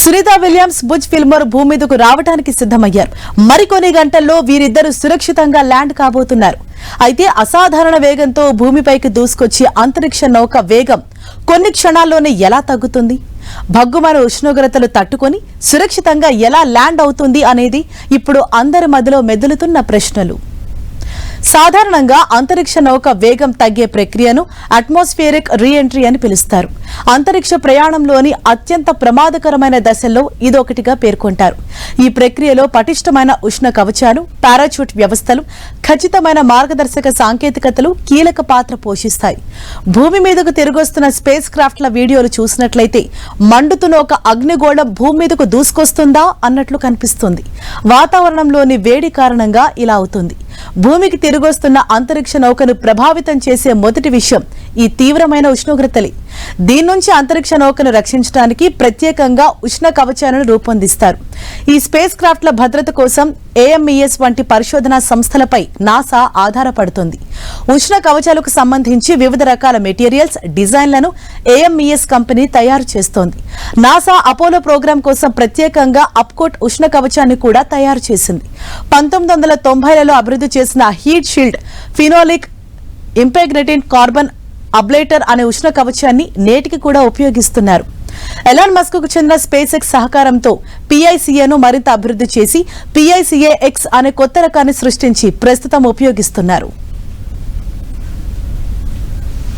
Sunitha Williams బుజ్ ఫిల్మర్ భూమి మీదకు రావడానికి సిద్ధమయ్యారు. మరికొన్ని గంటల్లో వీరిద్దరూ సురక్షితంగా ల్యాండ్ కాబోతున్నారు. అయితే అసాధారణ వేగంతో భూమిపైకి దూసుకొచ్చి అంతరిక్ష నౌక వేగం కొన్ని క్షణాల్లోనే ఎలా తగ్గుతుంది, భగ్గుమన ఉష్ణోగ్రతలు తట్టుకొని సురక్షితంగా ఎలా ల్యాండ్ అవుతుంది అనేది ఇప్పుడు అందరి మధ్యలో మెదులుతున్న ప్రశ్నలు. సాధారణంగా అంతరిక్ష నౌక వేగం తగ్గే ప్రక్రియను అట్మాస్ఫియరిక్ రీఎంట్రీ అని పిలుస్తారు. అంతరిక్ష ప్రయాణంలోని అత్యంత ప్రమాదకరమైన దశల్లో ఇదొకటిగా పేర్కొంటారు. ఈ ప్రక్రియలో పటిష్టమైన ఉష్ణ కవచాలు, పారాచూట్ వ్యవస్థలు, ఖచ్చితమైన మార్గదర్శక సాంకేతికతలు కీలక పాత్ర పోషిస్తాయి. భూమి మీదకు తిరిగొస్తున్న స్పేస్ క్రాఫ్ట్ల వీడియోలు చూసినట్లయితే మండుతున్న ఒక అగ్నిగోళం భూమి మీదకు దూసుకొస్తుందా అన్నట్లు కనిపిస్తుంది. వాతావరణంలోని వేడి కారణంగా ఇలా అవుతుంది. భూమికి తిరిగొస్తున్న అంతరిక్ష నౌకను ప్రభావితం చేసే మొదటి విషయం ఈ తీవ్రమైన ఉష్ణోగ్రతలే. దీని నుంచి అంతరిక్ష నౌకను రక్షించడానికి ప్రత్యేకంగా ఉష్ణ కవచాలను రూపొందిస్తారు. ఈ స్పేస్ క్రాఫ్ట్ల భద్రత కోసం AMES వంటి పరిశోధనా సంస్థలపై నాసా ఆధారపడుతుంది. ఉష్ణ కవచాలకు సంబంధించి వివిధ రకాల మెటీరియల్స్, డిజైన్లను AMES కంపెనీ తయారు చేస్తోంది. నాసా అపోలో ప్రోగ్రాం కోసం ప్రత్యేకంగా అప్కోట్ ఉష్ణ కవచాన్ని కూడా తయారు చేసింది. 1990లలో అభివృద్ధి చేసిన heat shield phenolic impregnated carbon ablator అనే ఉష్ణ కవచాన్ని నేటికి కూడా ఉపయోగిస్తున్నారు. ఎలాన్ మస్క్ కు చెందిన స్పేస్ ఎక్స్ సహకారంతో PICAను మరింత అభివృద్ధి చేసి PICA-X అనే కొత్త రకాన్ని సృష్టించి ప్రస్తుతం ఉపయోగిస్తున్నారు.